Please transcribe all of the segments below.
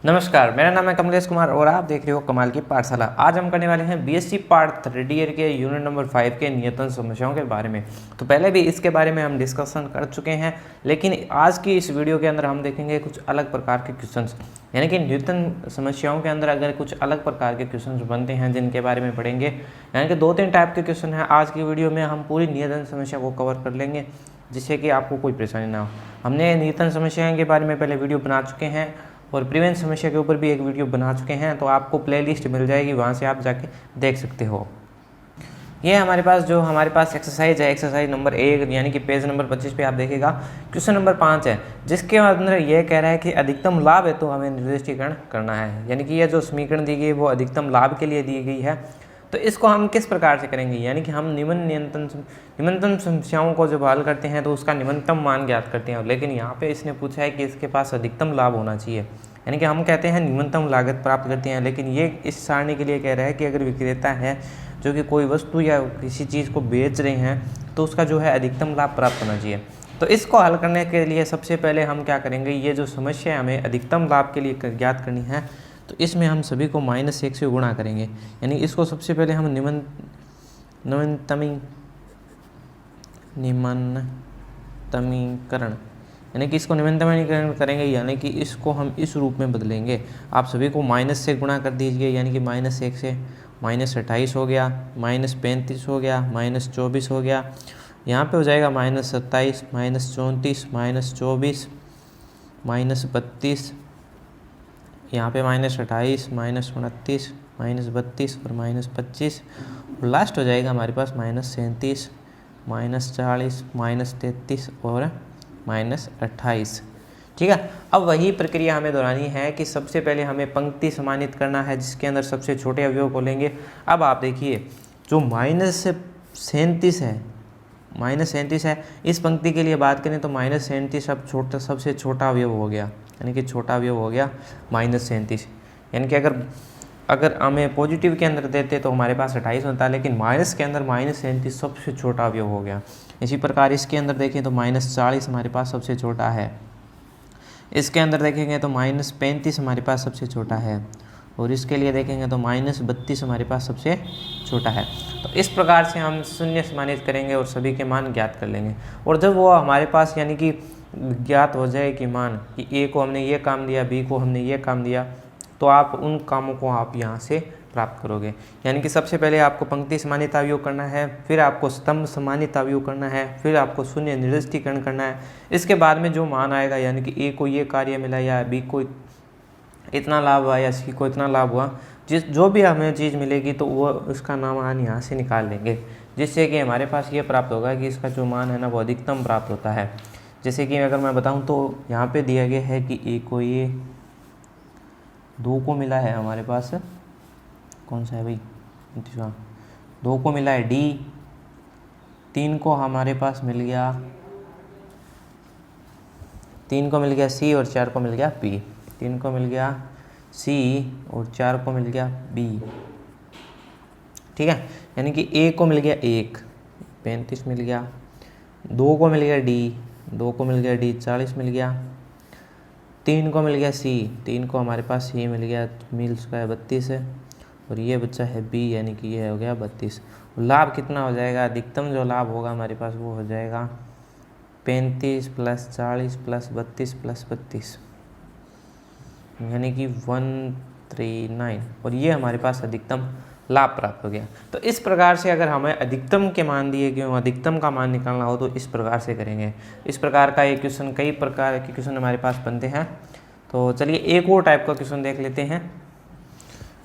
नमस्कार, मेरा नाम है कमलेश कुमार और आप देख रहे हो कमाल की पाठशाला। आज हम करने वाले हैं बीएससी पार्ट 3 ईयर के यूनिट नंबर 5 के नियतन समस्याओं के बारे में। तो पहले भी इसके बारे में हम डिस्कशन कर चुके हैं, लेकिन आज की इस वीडियो के अंदर हम देखेंगे कुछ अलग प्रकार के क्वेश्चंस, यानी कि नियतन समस्याओं के अंदर अगर कुछ अलग प्रकार के क्वेश्चंस बनते हैं जिनके बारे में पढ़ेंगे। यानी कि 2-3 टाइप के क्वेश्चन हैं। आज की वीडियो में हम पूरी नियतन समस्या को कवर कर लेंगे जिससे कि आपको कोई परेशानी ना हो। हमने नियतन समस्याओं के बारे में पहले वीडियो बना चुके हैं और प्रिवेंट समस्या के ऊपर भी एक वीडियो बना चुके हैं, तो आपको प्लेलिस्ट मिल जाएगी, वहाँ से आप जाके देख सकते हो। ये हमारे पास एक्सरसाइज है, एक्सरसाइज नंबर 1 यानी कि पेज नंबर 25 पे आप देखेगा क्वेश्चन नंबर 5 है, जिसके अंदर ये कह रहा है कि अधिकतम लाभ है तो हमें निर्दिष्टीकरण करना है। यानी कि ये जो समीकरण दी गई है वो अधिकतम लाभ के लिए दी गई है। तो इसको हम किस प्रकार से करेंगे, यानी कि हम निम्नतम समस्याओं को जब हल करते हैं तो उसका निम्नतम मान ज्ञात करते हैं, लेकिन यहाँ पे इसने पूछा है कि इसके पास अधिकतम लाभ होना चाहिए। यानी कि हम कहते हैं निम्नतम लागत प्राप्त करते हैं, लेकिन ये इस सारणी के लिए कह रहा है कि अगर विक्रेता है जो कि कोई वस्तु या किसी चीज़ को बेच रहे हैं तो उसका जो है अधिकतम लाभ प्राप्त होना चाहिए। तो इसको हल करने के लिए सबसे पहले हम क्या करेंगे, ये जो समस्या हमें अधिकतम लाभ के लिए ज्ञात करनी है, तो इसमें हम सभी को -1 से गुणा करेंगे। यानी इसको सबसे पहले हम निम्नतमीकरण यानी कि इसको निम्नतमीकरण करेंगे, यानी कि इसको हम इस रूप में बदलेंगे। आप सभी को माइनस से गुणा कर दीजिए, यानी कि -1 से -28 हो गया, -35 हो गया, -24 हो गया, यहाँ पे हो जाएगा -27, -34, -24, -32, यहाँ पे -28, -29, -32 और -25, और लास्ट हो जाएगा हमारे पास -37, -40, -33 और -28। ठीक है। अब वही प्रक्रिया हमें दोहरानी है कि सबसे पहले हमें पंक्ति समानित करना है, जिसके अंदर सबसे छोटे अवयव को लेंगे। अब आप देखिए जो -37 है, इस पंक्ति के लिए बात करें तो -37 अब सबसे छोटा अवयव हो गया, यानी कि छोटा अवयव हो गया -37। यानी कि अगर हमें पॉजिटिव के अंदर देते तो हमारे पास 28 होता है, लेकिन माइनस के अंदर -37 सबसे छोटा अवयव हो गया। इसी प्रकार इसके अंदर देखें तो -40 हमारे पास सबसे छोटा है, इसके अंदर देखेंगे तो -35 हमारे पास सबसे छोटा है, और इसके लिए देखेंगे तो -32 हमारे पास सबसे छोटा है। तो इस प्रकार से हम शून्य समानित करेंगे और सभी के मान ज्ञात कर लेंगे। और जब वो हमारे पास यानी कि ज्ञात हो जाए कि मान कि ए को हमने ये काम दिया, बी को हमने ये काम दिया, तो आप उन कामों को आप यहाँ से प्राप्त करोगे। यानी कि सबसे पहले आपको पंक्ति समानित अवयव करना है, फिर आपको स्तंभ समानित अवयव करना है, फिर आपको शून्य निर्दिष्टीकरण करना है। इसके बाद में जो मान आएगा, यानी कि ए को ये कार्य मिला या बी को इतना लाभ हुआ या सी को इतना लाभ हुआ, जो भी हमें चीज़ मिलेगी तो वो उसका मान यहाँ से निकाल लेंगे, जिससे कि हमारे पास ये प्राप्त होगा कि इसका जो मान है ना वो अधिकतम प्राप्त होता है। जैसे कि अगर मैं बताऊं तो यहाँ पे दिया गया है कि ए को ये 2 को मिला है, हमारे पास कौन सा है भाई, 2 को मिला है डी, 3 को हमारे पास मिल गया, 3 को मिल गया सी और 4 को मिल गया बी, 3 को मिल गया सी और 4 को मिल गया बी। ठीक है। यानी कि ए को मिल गया 1, 35 मिल गया, 2 को मिल गया डी, 2 को मिल गया डी, 40 मिल गया, 3 को मिल गया सी, 3 को हमारे पास सी मिल गया, मिल चुका है 32 है, और ये बच्चा है बी, यानी कि ये हो गया 32। लाभ कितना हो जाएगा, अधिकतम जो लाभ होगा हमारे पास वो हो जाएगा 35 + 40 + 32 + 32, यानी कि 139, और ये हमारे पास अधिकतम लाभ प्राप्त हो गया। तो इस प्रकार से अगर हमें अधिकतम के मान दिए गए, अधिकतम का मान निकालना हो तो इस प्रकार से करेंगे। इस प्रकार का एक क्वेश्चन, कई प्रकार के क्वेश्चन हमारे पास बनते हैं। तो चलिए एक और टाइप का क्वेश्चन देख लेते हैं।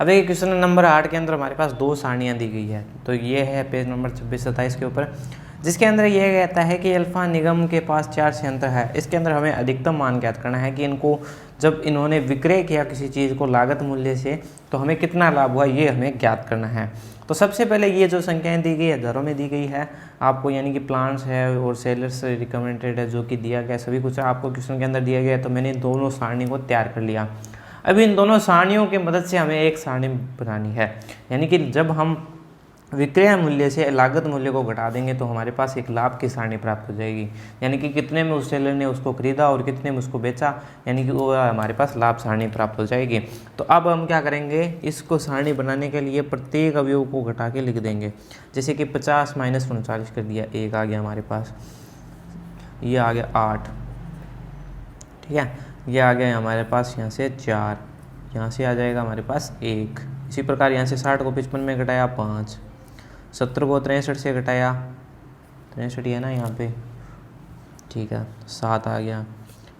अब देखिए क्वेश्चन नंबर 8 के अंदर हमारे पास 2 सारणियाँ दी गई है। तो ये है पेज नंबर 26-27 के ऊपर, जिसके अंदर यह कहता है कि अल्फा निगम के पास 4 संयंत्र है। इसके अंदर हमें अधिकतम मान ज्ञात करना है कि इनको जब इन्होंने विक्रय किया किसी चीज़ को लागत मूल्य से तो हमें कितना लाभ हुआ, ये हमें ज्ञात करना है। तो सबसे पहले ये जो संख्याएं दी गई है हजारों में दी गई है आपको, यानी कि प्लांट्स है और सेलर्स रिकमेंडेड है, जो कि दिया गया सभी कुछ आपको क्वेश्चन के अंदर दिया गया है। तो मैंने दोनों सारणी को तैयार कर लिया। अब इन दोनों सारणियों की मदद से हमें एक सारणी बनानी है, यानी कि जब हम विक्रय मूल्य से लागत मूल्य को घटा देंगे तो हमारे पास एक लाभ की सारणी प्राप्त हो जाएगी, यानी कि कितने में उस सेलर ने उसको खरीदा और कितने में उसको बेचा, यानी कि वो हमारे पास लाभ सारणी प्राप्त हो जाएगी। तो अब हम क्या करेंगे, इसको सारणी बनाने के लिए प्रत्येक अवयव को घटा के लिख देंगे। जैसे कि 50 माइनस 39 कर दिया, 1 आ गया हमारे पास, ये आ गया 8, ठीक है, ये आ गया हमारे पास यहाँ से 4, यहाँ से आ जाएगा हमारे पास 1। इसी प्रकार यहाँ से 60 को 55 में घटाया 5, 70 को 63 से घटाया, 63 है ना यहाँ पे, ठीक है, 7 आ गया।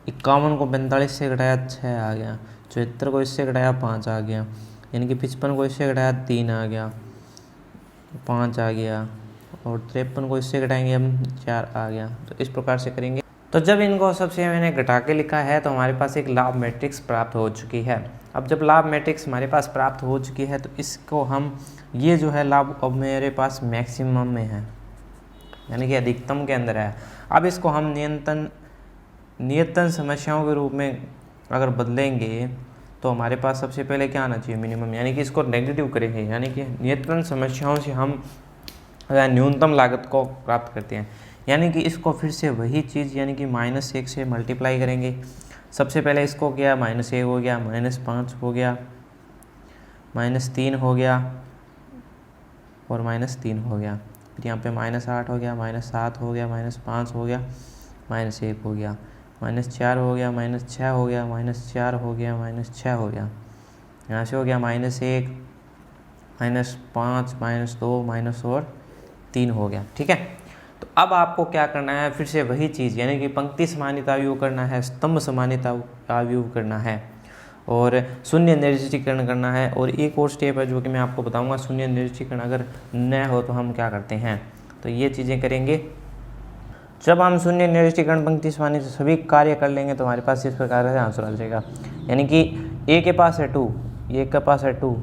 51 को 45 से घटाया 6 आ गया। 74 को इससे घटाया 5 आ गया, यानी कि 55 को इससे घटाया 3 आ गया, 5 आ गया, और 53 को इससे घटाएंगे हम 4 आ गया। तो इस प्रकार से करेंगे। तो जब इनको सबसे मैंने घटा के लिखा है तो हमारे पास एक लाभ मैट्रिक्स प्राप्त हो चुकी है। अब जब लाभ मैट्रिक्स हमारे पास प्राप्त हो चुकी है तो इसको हम, ये जो है लाभ अब मेरे पास मैक्सिमम में है, यानी कि अधिकतम के अंदर है। अब इसको हम नियतन समस्याओं के रूप में अगर बदलेंगे तो हमारे पास सबसे पहले क्या आना चाहिए, मिनिमम, यानी कि इसको नेगेटिव करेंगे, यानी कि नियतन समस्याओं से हम न्यूनतम लागत को प्राप्त करते हैं, यानी कि इसको फिर से वही चीज़, यानी कि -1 से मल्टीप्लाई करेंगे। सबसे पहले इसको किया, -1 हो गया, -5 हो गया, -3 हो गया और -3 हो गया, फिर यहाँ पे -8 हो गया, -7 हो गया, -5 हो गया, -1 हो गया, -4 हो गया, -6 हो गया, -4 हो गया, -6 हो गया, यहाँ से हो गया -1, -5, -2, और 3 हो गया, ठीक है। तो अब आपको क्या करना है, फिर से वही चीज़, यानी कि पंक्ति समानित अवयव करना है, स्तंभ समानित अवयव करना है और शून्य निरस्तीकरण करना है। और एक और स्टेप है जो कि मैं आपको बताऊंगा, शून्य निरस्तीकरण अगर न हो तो हम क्या करते हैं, तो ये चीज़ें करेंगे। जब हम शून्य निरस्तीकरण पंक्ति समानित सभी कार्य कर लेंगे तो हमारे पास इस प्रकार से आंसर आ जाएगा, यानी कि ए के पास है 2, ए के पास है 2।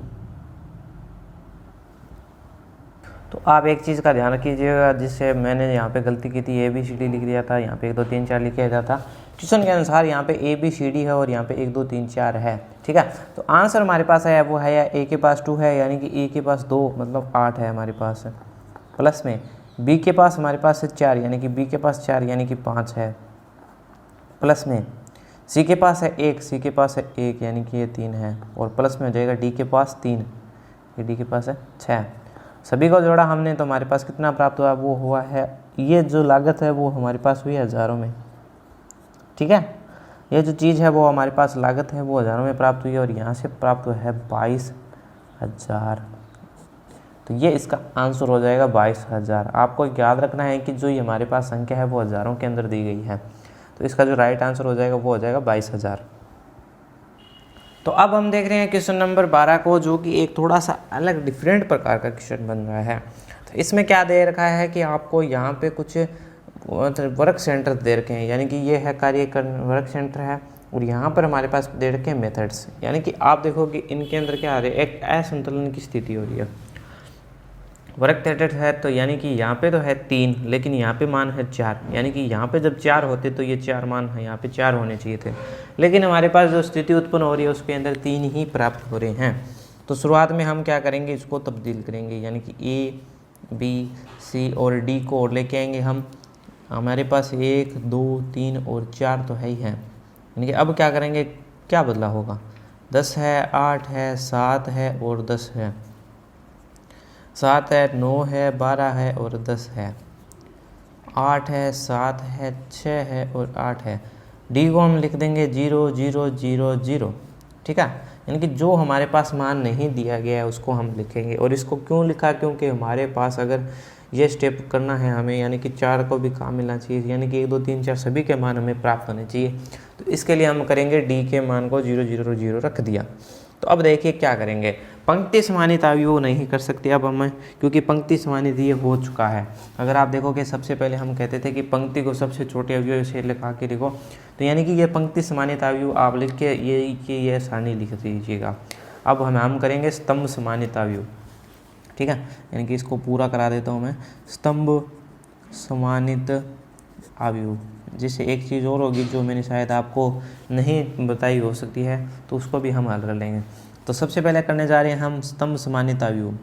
तो आप एक चीज़ का ध्यान रखिएगा, जिससे मैंने यहाँ पे गलती की थी, ABCD लिख दिया था, यहाँ पे 1 2 3 4 लिखा जाता था। क्वेश्चन के अनुसार यहाँ पे ABCD है और यहाँ पे 1 2 3 4 है, ठीक है। तो आंसर हमारे पास है वो है, ए के पास 2 है, यानी कि ए के पास 2 मतलब 8 है हमारे पास, प्लस में बी के पास हमारे पास है 4, यानी कि बी के पास 4 यानी कि 5 है, प्लस में सी के पास है 1, सी के पास है 1 यानी कि ये 3 है, और प्लस में हो जाएगा डी के पास 3, ये डी के पास है 6। सभी को जोड़ा हमने तो हमारे पास कितना प्राप्त हुआ, वो हुआ है, ये जो लागत है वो हमारे पास हुई हज़ारों में, ठीक है। ये जो चीज़ है वो हमारे पास लागत है वो हज़ारों में प्राप्त हुई है, और यहाँ से प्राप्त हुआ है 22,000। तो ये इसका आंसर हो जाएगा 22,000। आपको याद रखना है कि जो ये हमारे पास संख्या है वो हज़ारों के अंदर दी गई है, तो इसका जो राइट आंसर हो जाएगा वो हो जाएगा 22,000। तो अब हम देख रहे हैं क्वेश्चन नंबर 12 को, जो कि एक थोड़ा सा अलग डिफरेंट प्रकार का क्वेश्चन बन रहा है। तो इसमें क्या दे रखा है कि आपको यहाँ पे कुछ वर्क सेंटर दे रखे हैं, यानी कि ये है वर्क सेंटर है, और यहाँ पर हमारे पास दे रखे हैं मेथड्स, यानी कि आप देखो कि इनके अंदर क्या आ रहा है, एक असंतुलन की स्थिति हो रही है। वर्क सेंटर है तो यानी कि यहाँ पे तो है 3, लेकिन यहाँ पे मान है 4, यानी कि यहाँ पे जब 4 होते तो ये 4 मान है, यहाँ पे 4 होने चाहिए थे, लेकिन हमारे पास जो स्थिति उत्पन्न हो रही है उसके अंदर 3 ही प्राप्त हो रहे हैं। तो शुरुआत में हम क्या करेंगे, इसको तब्दील करेंगे, यानी कि ए, बी, सी और डी को और लेके आएंगे हम। हमारे पास 1 2 3 और 4 तो है ही है, यानी कि अब क्या करेंगे, क्या बदला होगा, 10 है, 8 है, 7 है और 10 है, 7 है, 9 है, 12 है और 10 है, 8 है, 7 है, 6 है और 8 है। डी को हम लिख देंगे 0 0 0 0, ठीक है, यानी कि जो हमारे पास मान नहीं दिया गया है उसको हम लिखेंगे। और इसको क्यों लिखा, क्योंकि हमारे पास अगर ये स्टेप करना है हमें, यानी कि 4 को भी काम मिलना चाहिए, यानी कि 1 2 3 4 सभी के मान हमें प्राप्त होने चाहिए। तो इसके लिए हम करेंगे डी के मान को 0 0 0 रख दिया। तो अब देखिए क्या करेंगे, पंक्ति समानित अवयव नहीं कर सकते अब हम, क्योंकि पंक्ति समानित ये हो चुका है। अगर आप देखोगे सबसे पहले हम कहते थे कि पंक्ति को सबसे छोटे अवयव से लिखा के लिखो, तो यानी कि ये पंक्ति समानित अवयव आप लिख के ये सारणी लिख दीजिएगा। अब हम करेंगे स्तंभ समानित अवयव, ठीक है, यानी कि इसको पूरा करा देता हूँ मैं, स्तंभ समानित अवयव। जिससे एक चीज़ और होगी जो मैंने शायद आपको नहीं बताई हो सकती है, तो उसको भी हम हल कर लेंगे। तो सबसे पहले करने जा रहे हैं हम स्तंभ समानित अवयव,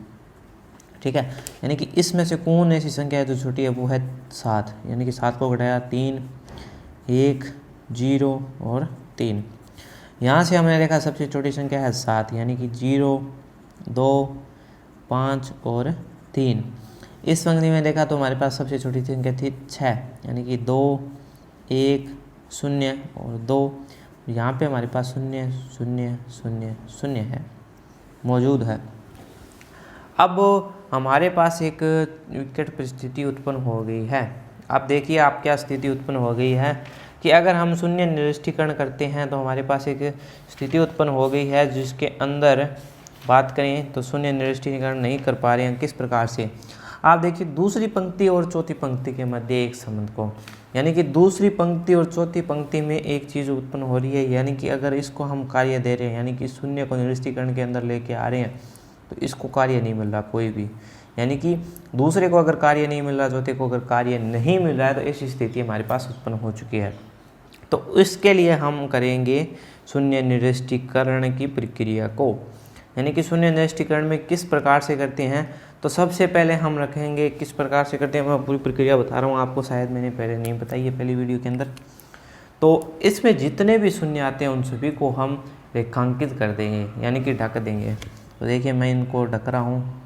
ठीक है। यानी कि इसमें से कौन ऐसी संख्या है जो छोटी है, वो है 7। यानी कि 7 को घटाया 3, 1, 0 और 3। यहाँ से हमने देखा सबसे छोटी संख्या है 7, यानी कि 0, 2, 5 और 3। इस पंक्ति में देखा तो हमारे पास सबसे छोटी संख्या थी 6, यानी कि 2, 1, 0 और 2। यहाँ पे हमारे पास 0, 0, 0, 0 है मौजूद है। अब हमारे पास एक विकट परिस्थिति उत्पन्न हो गई है। अब देखिए आप क्या स्थिति उत्पन्न हो गई है कि अगर हम शून्य निरस्तीकरण करते हैं तो हमारे पास एक स्थिति उत्पन्न हो गई है जिसके अंदर बात करें तो शून्य निरस्तीकरण नहीं कर पा रहे हैं। किस प्रकार से, आप देखिए दूसरी पंक्ति और चौथी पंक्ति के मध्य एक संबंध को, यानी कि दूसरी पंक्ति और चौथी पंक्ति में एक चीज़ उत्पन्न हो रही है, यानी कि अगर इसको हम कार्य दे रहे हैं, यानी कि शून्य को निरस्तीकरण के अंदर लेके आ रहे हैं, तो इसको कार्य नहीं मिल रहा कोई भी, यानी कि दूसरे को अगर कार्य नहीं मिल रहा, चौथे को अगर कार्य नहीं मिल रहा है, तो ऐसी स्थिति हमारे पास उत्पन्न हो चुकी है। तो इसके लिए हम करेंगे शून्य निरस्तीकरण की प्रक्रिया को, यानी कि शून्य निरस्तीकरण में किस प्रकार से करते हैं। तो सबसे पहले हम रखेंगे किस प्रकार से करते हैं, मैं पूरी प्रक्रिया बता रहा हूँ आपको, शायद मैंने पहले नहीं बताई है पहली वीडियो के अंदर। तो इसमें जितने भी शून्य आते हैं उन सभी को हम रेखांकित कर देंगे, यानी कि ढक देंगे। तो देखिए मैं इनको ढक रहा हूँ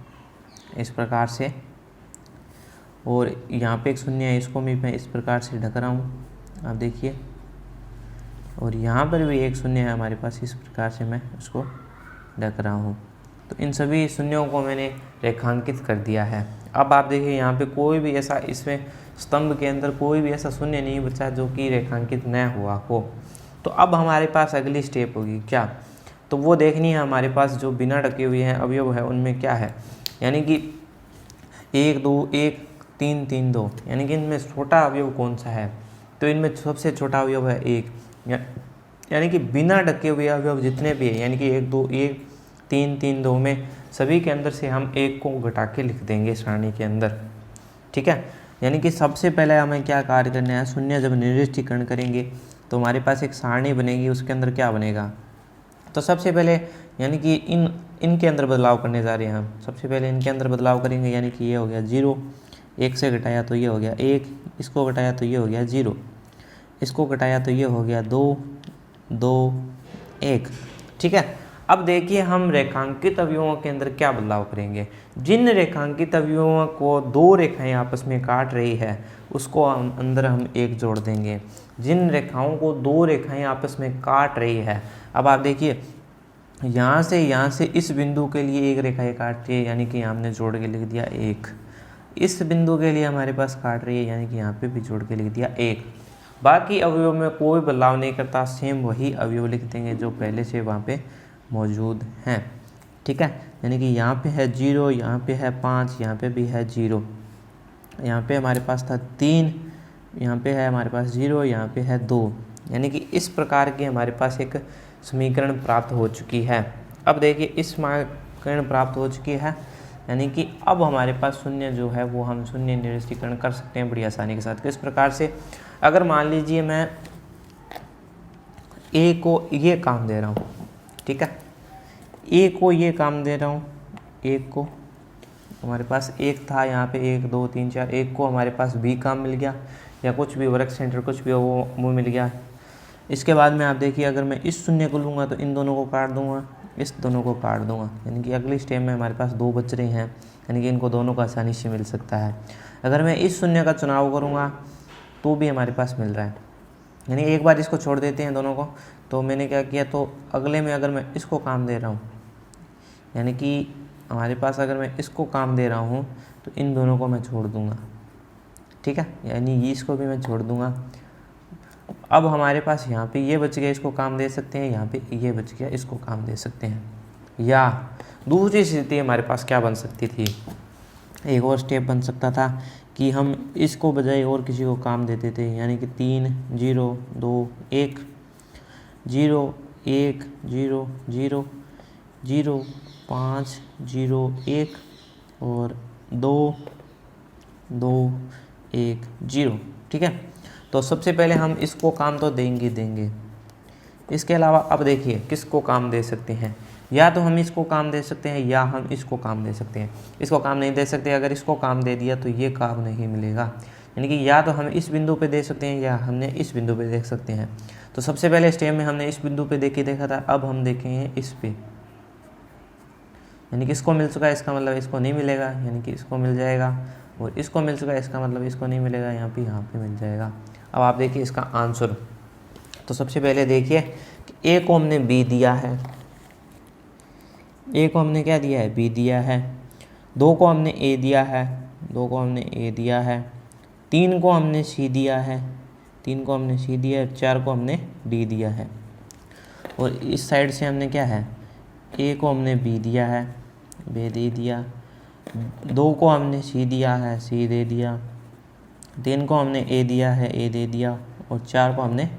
इस प्रकार से, और यहाँ पे एक शून्य है, इसको भी मैं इस प्रकार से ढक रहा हूँ, आप देखिए। और यहाँ पर भी एक शून्य है हमारे पास, इस प्रकार से मैं उसको ढक रहा हूँ। तो इन सभी शून्यों को मैंने रेखांकित कर दिया है। अब आप देखिए यहाँ पे कोई भी ऐसा, इसमें स्तंभ के अंदर कोई भी ऐसा शून्य नहीं बचा जो कि रेखांकित न हुआ हो। तो अब हमारे पास अगली स्टेप होगी क्या, तो वो देखनी है हमारे पास जो बिना ढके हुए हैं अवयव है उनमें क्या है, यानी कि 1, 2, 1, 3, 3, 2, यानी कि इनमें छोटा अवयव कौन सा है। तो इनमें सबसे छोटा अवयव है 1, यानी कि बिना ढके हुए अवयव जितने भी है, यानी कि 1, 2, 1, 3, 3, 2 में सभी के अंदर से हम 1 को घटा के लिख देंगे सारणी के अंदर, ठीक है। यानी कि सबसे पहले हमें क्या कार्य करना है, शून्य जब निरस्तीकरण करेंगे तो हमारे पास एक सारणी बनेगी, उसके अंदर क्या बनेगा। तो सबसे पहले यानी कि इनके अंदर बदलाव करने जा रहे हैं हम। सबसे पहले इनके अंदर बदलाव करेंगे, यानी कि ये हो गया 0, 1 से घटाया तो ये हो गया 1, इसको घटाया तो ये हो गया 0, इसको घटाया तो ये हो गया 2, 2, 1, ठीक है। अब देखिए हम रेखांकित अवयवों के अंदर क्या बदलाव करेंगे। जिन रेखांकित अवयवों को 2 रेखाएं आपस में काट रही है उसको अंदर हम 1 जोड़ देंगे। जिन रेखाओं को 2 रेखाएं आपस में काट रही है, अब आप देखिए यहाँ से इस बिंदु के लिए 1 रेखा ये काट रही है, यानी कि हमने जोड़ के लिख दिया 1। इस बिंदु के लिए हमारे पास काट रही है, यानी कि यहाँ पे भी जोड़ के लिख दिया 1। बाकी अवयव में कोई बदलाव नहीं करता, सेम वही अवयव लिख देंगे जो पहले से वहाँ पे मौजूद हैं, ठीक है। यानी कि यहाँ पे है 0, यहाँ पे है 5, यहाँ पे भी है 0, यहाँ पे हमारे पास था 3, यहाँ पे है हमारे पास 0, यहाँ पे है 2, यानी कि इस प्रकार की हमारे पास एक समीकरण प्राप्त हो चुकी है। अब देखिए इस समीकरण प्राप्त हो चुकी है, यानी कि अब हमारे पास शून्य जो है वो हम शून्य निरस्तीकरण कर सकते हैं बड़ी आसानी के साथ। किस प्रकार से, अगर मान लीजिए मैं ए को ये काम दे रहा हूँ, ठीक है, ए को ये काम दे रहा हूँ, एक को हमारे पास 1 था यहाँ पे 1, 2, 3, 4, एक को हमारे पास बी काम मिल गया, या कुछ भी वर्क सेंटर कुछ भी वो मिल गया। इसके बाद में आप देखिए अगर मैं इस शून्य को लूँगा तो इन दोनों को काट दूंगा, इस दोनों को काट दूंगा, यानी कि अगली स्टेप में हमारे पास 2 बच रहे हैं, यानी कि इनको दोनों को आसानी से मिल सकता है। अगर मैं इस शून्य का चुनाव करूँगा तो भी हमारे पास मिल रहा है, यानी एक बार इसको छोड़ देते हैं दोनों को। तो मैंने क्या किया, तो अगले में अगर मैं इसको काम दे रहा हूँ, यानी कि हमारे पास अगर मैं इसको काम दे रहा हूँ तो इन दोनों को मैं छोड़ दूँगा, ठीक है, यानी इसको भी मैं छोड़ दूँगा। अब हमारे पास यहाँ पे ये बच गया, इसको काम दे सकते हैं, यहाँ पे ये बच गया, इसको काम दे सकते हैं। या दूसरी स्थिति हमारे पास क्या बन सकती थी, एक और स्टेप बन सकता था कि हम इसको बजाय और किसी को काम देते थे, यानी कि 3, 0, 2, 1, 0, 1, 0, 0, 0, 5, 0, 1 और 2, 2, 1, 0, ठीक है। तो सबसे पहले हम इसको काम तो देंगे। इसके अलावा अब देखिए किसको काम दे सकते हैं, या तो हम इसको काम दे सकते हैं या हम इसको काम दे सकते हैं। इसको काम नहीं दे सकते, अगर इसको काम दे दिया तो ये काम नहीं मिलेगा। यानी कि या तो हम इस बिंदु पे दे सकते हैं या हमने इस बिंदु पे देख सकते हैं। तो सबसे पहले स्टेप में हमने इस बिंदु पे देखा था, अब हम देखेंगे इस पे। यानी कि इसको मिल चुका है, इसका मतलब इसको नहीं मिलेगा, यानी कि इसको मिल जाएगा, और इसको मिल चुका है, इसका मतलब इसको नहीं मिलेगा, यहाँ पे मिल जाएगा। अब आप देखिए इसका आंसर। तो सबसे पहले देखिए कि ए को हमने बी दिया है, ए को हमने क्या दिया है, बी दिया है। 2 को हमने ए दिया है, 2 को हमने ए दिया है। 3 को हमने सी दिया है, 3 को हमने सी दिया है। 4 को हमने डी दिया है। और इस साइड से हमने क्या है, ए को हमने बी दिया है, बी दे दिया। 2 को हमने सी दिया है, सी दे दिया। 3 को हमने ए दिया है, ए दे दिया। और 4 को हमने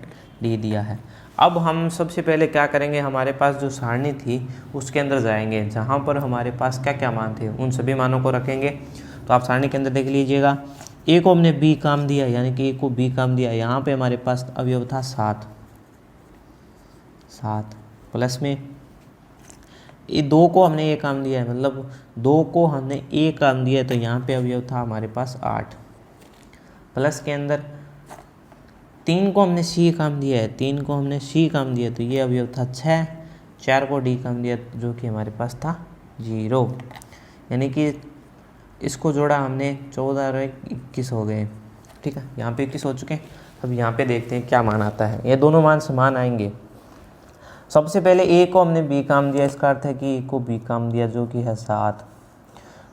डी दिया है। अब हम सबसे पहले क्या करेंगे, हमारे पास जो सारणी थी उसके अंदर जाएंगे, जहाँ पर हमारे पास क्या क्या मान थे उन सभी मानों को रखेंगे। तो आप सारणी के अंदर देख लीजिएगा, ए को हमने बी काम दिया, यानी कि ए को बी काम दिया। यहाँ पे हमारे पास अवयव था 7 प्लस में ये 2 को हमने ए काम दिया है, मतलब 2 को हमने ए काम दिया है, तो यहाँ पे अवयव था हमारे पास 8। प्लस के अंदर 3 को हमने सी काम दिया है, 3 को हमने सी काम दिया, तो ये अवयव था 6। 4 को डी काम दिया, जो कि हमारे पास था 0। यानी कि इसको जोड़ा हमने 14 और 21 हो गए। ठीक है, यहाँ पे 21 हो चुके हैं। अब यहाँ पे देखते हैं क्या मान आता है। ये दोनों मान समान आएंगे। सबसे पहले ए को हमने बी काम दिया, इसका अर्थ है कि ए को बी काम दिया, जो कि है 7।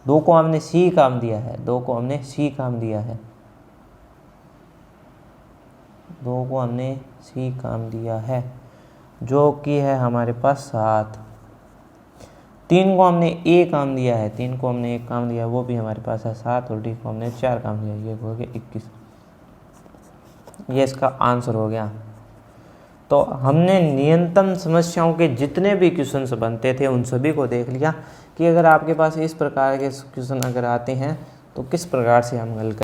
2 को हमने सी काम दिया है, 2 को हमने सी काम दिया है, 2 को हमने सी काम दिया है, जो कि है हमारे पास 7। 3 को हमने ए काम दिया है, 3 को हमने ए काम दिया, वो भी हमारे पास है 7। और डी को हमने 4 काम दिया, ये हो गया 21। ये इसका आंसर हो गया। तो हमने नियंत्रण समस्याओं के जितने भी क्वेश्चंस बनते थे उन सभी को देख लिया कि अगर आपके पास इस प्रकार के क्वेश्चन अगर आते हैं तो किस प्रकार से हम हल करें।